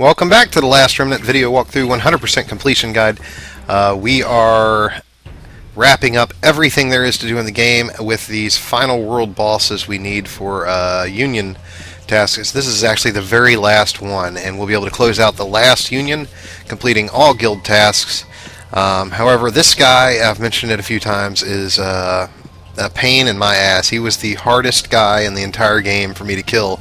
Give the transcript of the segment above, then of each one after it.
Welcome back to the last Remnant video walkthrough 100% completion guide. We are wrapping up everything there is to do in the game with these final world bosses we need for Union tasks. This is actually the very last one, and we'll be able to close out the last Union, completing all guild tasks. However, this guy, I've mentioned it a few times, is a pain in my ass. He was the hardest guy in the entire game for me to kill.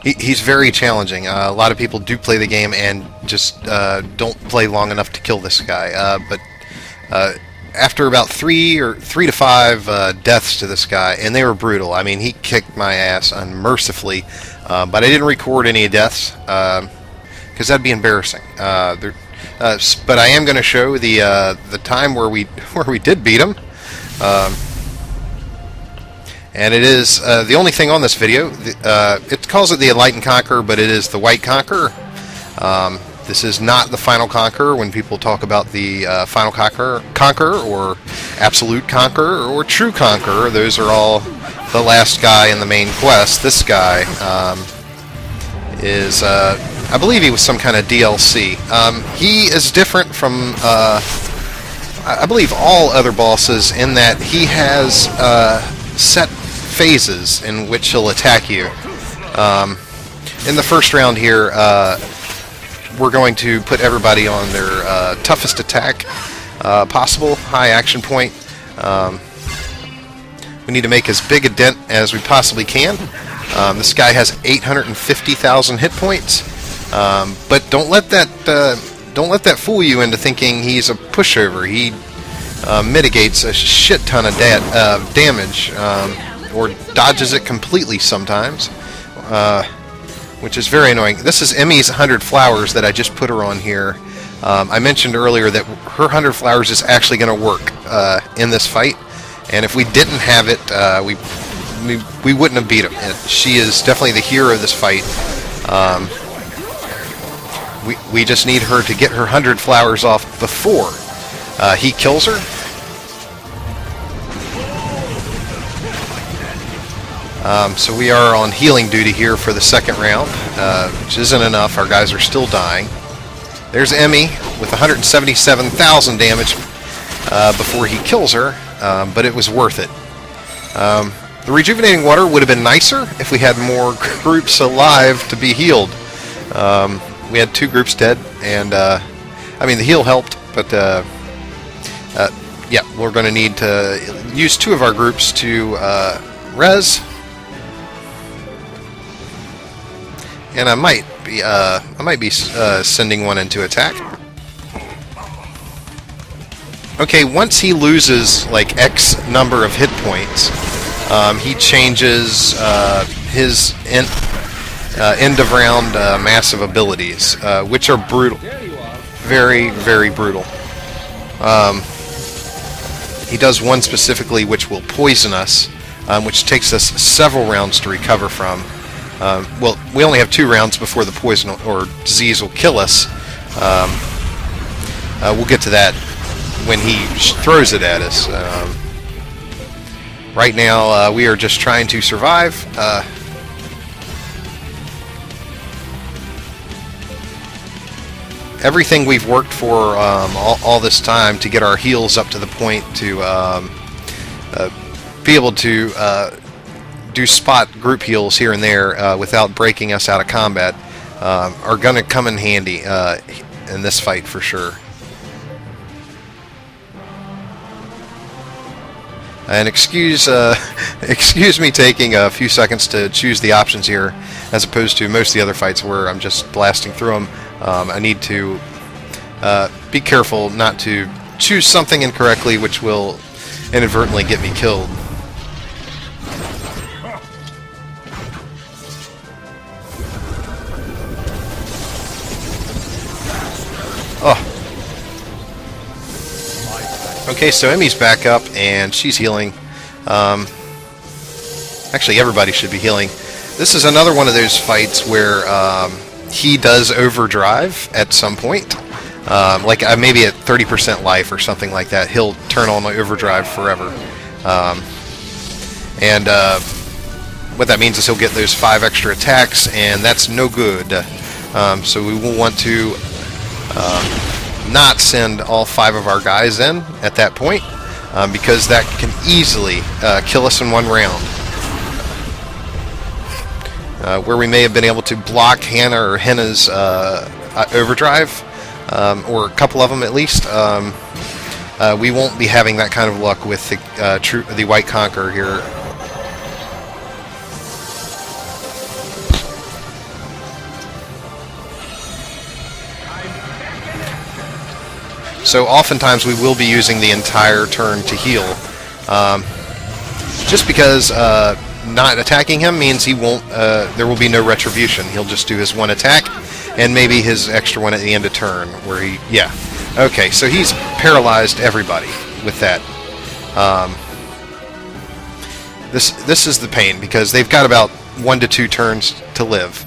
He's very challenging. A lot of people do play the game and just don't play long enough to kill this guy. But after about three to five deaths to this guy, and they were brutal. I mean, he kicked my ass unmercifully. But I didn't record any deaths because that'd be embarrassing. But I am going to show the time where we did beat him. And it is the only thing on this video. It calls it the Enlightened Conqueror, but it is the White Conqueror. This is not the Final Conqueror. When people talk about the Final Conqueror, or Absolute Conqueror, or True Conqueror, those are all the last guy in the main quest. This guy is, I believe he was some kind of DLC. He is different from, I believe, all other bosses in that he has set phases in which he'll attack you. In the first round here, we're going to put everybody on their toughest attack possible, high action point. We need to make as big a dent as we possibly can. This guy has 850,000 hit points, but don't let that fool you into thinking he's a pushover. He mitigates a shit ton of damage, or dodges it completely sometimes, which is very annoying. This is Emmy's 100 Flowers that I just put her on here. I mentioned earlier that her 100 Flowers is actually going to work in this fight, and if we didn't have it, we wouldn't have beat him. She is definitely the hero of this fight. We just need her to get her 100 Flowers off before he kills her. So we are on healing duty here for the second round, which isn't enough. Our guys are still dying. There's Emmy with 177,000 damage before he kills her, but it was worth it. The rejuvenating water would have been nicer if we had more groups alive to be healed. We had 2 groups dead, and I mean, the heal helped, but yeah, we're going to need to use 2 of our groups to res. And I might be sending one into attack. Okay, once he loses like X number of hit points, he changes his end of round massive abilities, which are brutal, very, very brutal. He does one specifically which will poison us, which takes us several rounds to recover from. Well, we only have 2 rounds before the poison or disease will kill us. We'll get to that when he throws it at us. Right now, we are just trying to survive. Everything we've worked for all this time to get our heals up to the point to be able to do spot group heals here and there without breaking us out of combat are going to come in handy in this fight for sure. And excuse me taking a few seconds to choose the options here, as opposed to most of the other fights where I'm just blasting through them. I need to be careful not to choose something incorrectly, which will inadvertently get me killed. Oh. Okay, so Emmy's back up and she's healing. Actually, everybody should be healing. This is another one of those fights where he does overdrive at some point. Like maybe at 30% life or something like that, he'll turn on overdrive forever. And what that means is he'll get those 5 extra attacks, and that's no good. So we will want to not send all 5 of our guys in at that point, because that can easily kill us in 1 round. Where we may have been able to block Hannah or Henna's overdrive, or a couple of them at least, we won't be having that kind of luck with the White Conqueror here. So oftentimes we will be using the entire turn to heal, just because not attacking him means he won't. There will be no retribution. He'll just do his 1 attack, and maybe his extra one at the end of turn, where he, yeah. Okay, so he's paralyzed everybody with that. This is the pain, because they've got about 1 to 2 turns to live.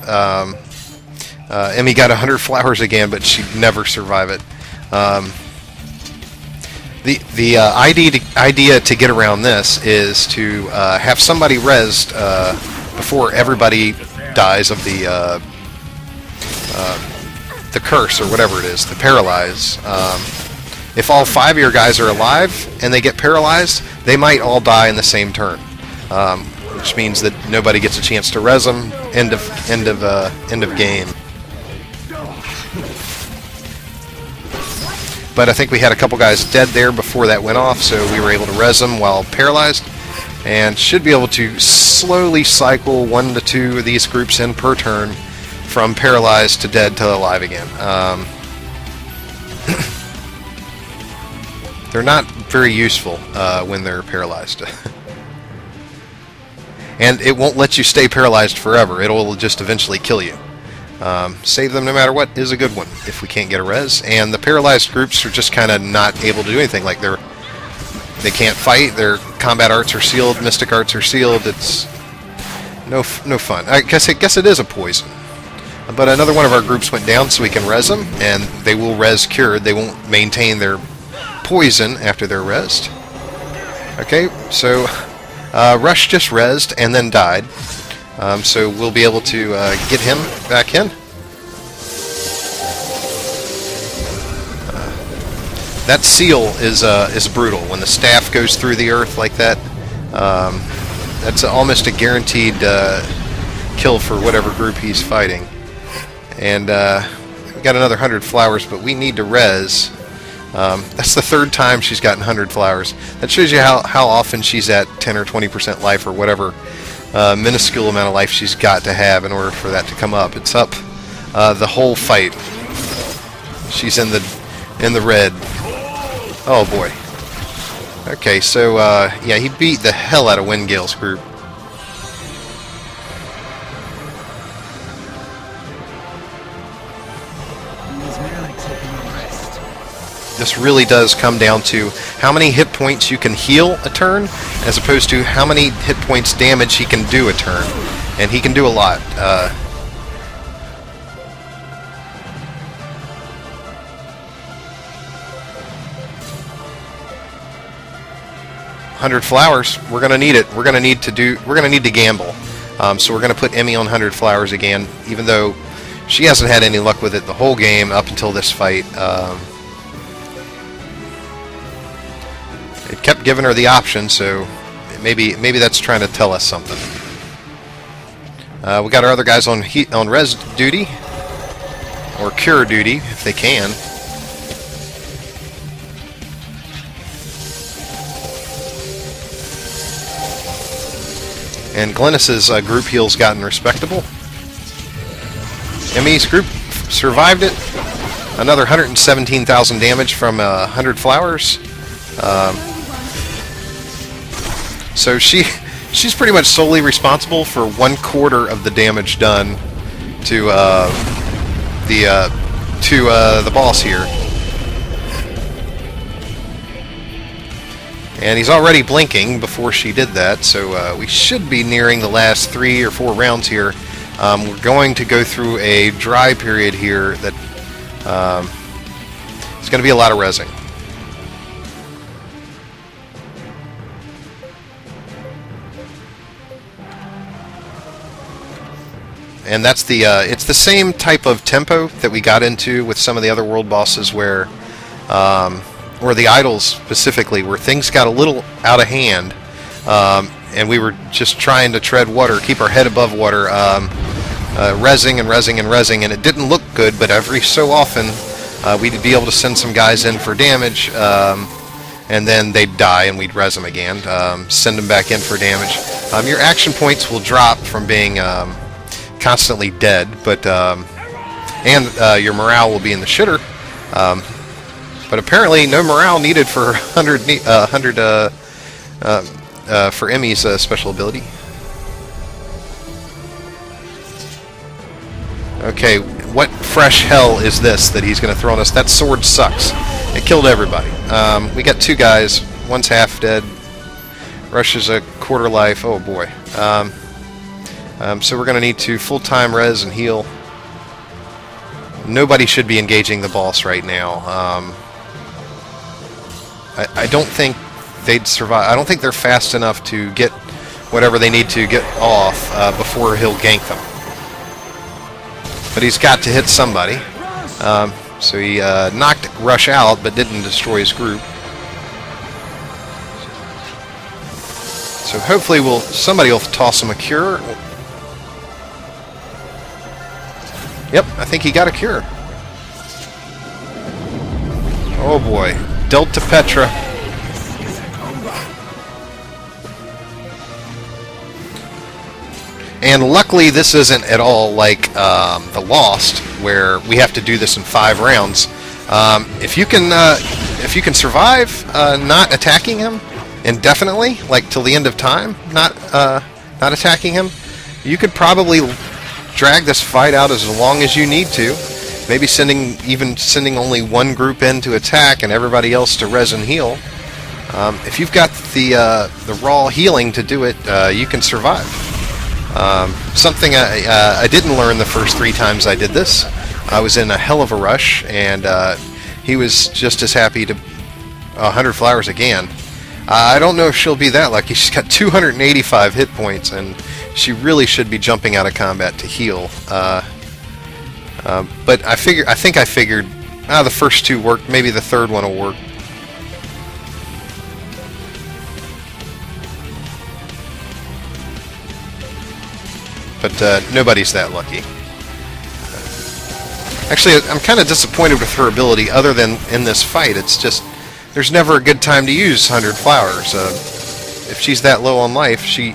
Emmy got 100 flowers again, but she'd never survive it. The idea to get around this is to have somebody rezzed before everybody dies of the curse, or whatever it is, the paralyze. If all 5 of your guys are alive and they get paralyzed, they might all die in the same turn, which means that nobody gets a chance to res them. End of game. But I think we had a couple guys dead there before that went off, so we were able to res them while paralyzed, and should be able to slowly cycle 1 to 2 of these groups in per turn, from paralyzed to dead to alive again. They're not very useful when they're paralyzed. And it won't let you stay paralyzed forever. It'll just eventually kill you. Save them no matter what is a good one if we can't get a res. And the paralyzed groups are just kind of not able to do anything. Like they can't fight. Their combat arts are sealed. Mystic arts are sealed. It's no fun. I guess it is a poison. But another one of our groups went down, so we can res them, and they will res cured. They won't maintain their poison after they're resed. Okay, so Rush just resed and then died. So we'll be able to get him back in. That seal is brutal. When the staff goes through the earth like that, that's almost a guaranteed kill for whatever group he's fighting. And we got another 100 flowers, but we need to res. That's the 3rd time she's gotten 100 flowers. That shows you how often she's at 10 or 20% life, or whatever minuscule amount of life she's got to have in order for that to come up. It's up the whole fight. She's in the red. Oh boy. Okay, so yeah, he beat the hell out of Windgale's group. This really does come down to how many hit points you can heal a turn, as opposed to how many hit points damage he can do a turn. And he can do a lot. 100 flowers. We're gonna need it. We're gonna need to gamble. So we're gonna put Emmy on 100 flowers again, even though she hasn't had any luck with it the whole game up until this fight. It kept giving her the option, so maybe that's trying to tell us something. We got our other guys on res duty, or cure duty if they can. And Glennis's group heal's gotten respectable. Emmy's group survived it. Another 117,000 damage from 100 flowers. So she's pretty much solely responsible for 1/4 of the damage done to the boss here. And he's already blinking before she did that, so we should be nearing the last 3 or 4 rounds here. We're going to go through a dry period here that it's going to be a lot of rezzing. And that's the it's the same type of tempo that we got into with some of the other world bosses, where or the idols specifically, where things got a little out of hand, and we were just trying to tread water, keep our head above water, rezzing and rezzing and rezzing, and it didn't look good, but every so often we'd be able to send some guys in for damage, and then they'd die and we'd res them again, send them back in for damage. Your action points will drop from being constantly dead, but and your morale will be in the shitter. But apparently no morale needed for 100 for Emmy's special ability. Okay, what fresh hell is this that he's going to throw on us? That sword sucks. It killed everybody. We got 2 guys. One's half dead. Rush is a quarter life. Oh boy. So we're going to need to full-time res and heal. Nobody should be engaging the boss right now. I don't think they'd survive. I don't think they're fast enough to get whatever they need to get off before he'll gank them. But he's got to hit somebody. So he knocked Rush out, but didn't destroy his group. So hopefully somebody will toss him a cure. Yep, I think he got a cure. Oh boy. Delta Petra. And luckily this isn't at all like the Lost, where we have to do this in 5 rounds. If you can survive not attacking him indefinitely, like till the end of time, not attacking him, you could probably drag this fight out as long as you need to. Maybe sending only one group in to attack and everybody else to res and heal. If you've got the raw healing to do it, you can survive. Something I didn't learn the first 3 times I did this. I was in a hell of a rush, and he was just as happy to 100 flowers again. I don't know if she'll be that lucky. She's got 285 hit points, and she really should be jumping out of combat to heal. But I think I figured the first 2 worked. Maybe the 3rd one will work. But nobody's that lucky. Actually, I'm kind of disappointed with her ability, other than in this fight. It's just, there's never a good time to use 100 flowers. If she's that low on life, she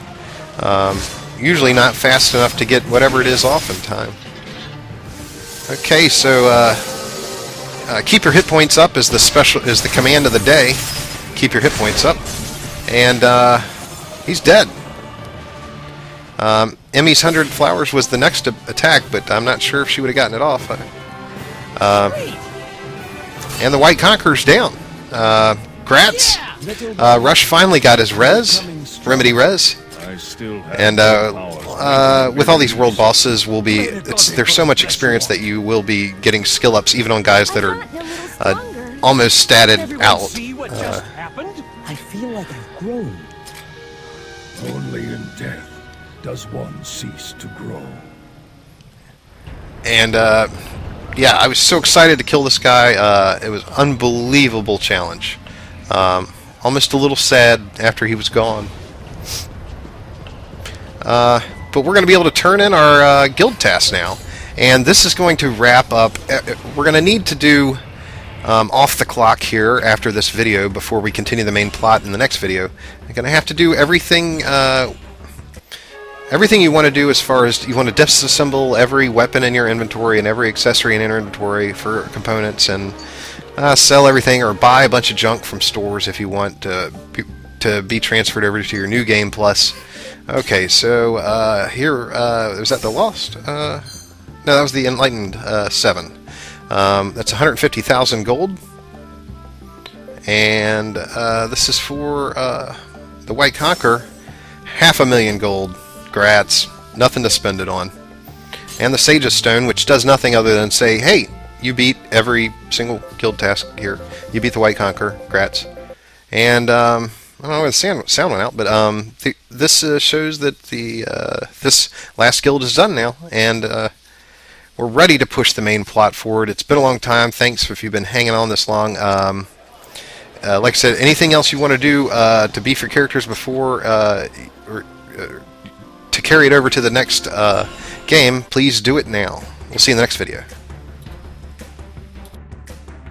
usually not fast enough to get whatever it is off in time. Okay, so keep your hit points up is the command of the day. Keep your hit points up, and he's dead. Emmy's 100 flowers was the next attack, but I'm not sure if she would have gotten it off. And the White Conqueror's down. Grats. Rush finally got his remedy res. And with all these world bosses, there's so much experience that you will be getting skill ups even on guys that are almost statted out. I feel like I've grown. Only in death does one cease to grow. And yeah, I was so excited to kill this guy. It was an unbelievable challenge. Almost a little sad after he was gone. But we're going to be able to turn in our guild task now. And this is going to wrap up. We're going to need to do off the clock here after this video before we continue the main plot in the next video. You're going to have to do everything everything you want to do, as far as you want to disassemble every weapon in your inventory and every accessory in your inventory for components, and sell everything or buy a bunch of junk from stores if you want to be transferred over to your new game plus. Okay, so here, was that the Lost? No, that was the Enlightened 7. That's 150,000 gold. And this is for the White Conqueror, 500,000 gold. Grats, nothing to spend it on. And the Sage's Stone, which does nothing other than say, hey, you beat every single guild task here. You beat the White Conqueror. Grats. And I don't know where the sound went out, but this shows that this last guild is done now, and we're ready to push the main plot forward. It's been a long time. Thanks if you've been hanging on this long. Like I said, anything else you want to do to beef your characters before or to carry it over to the next game, please do it now. We'll see you in the next video.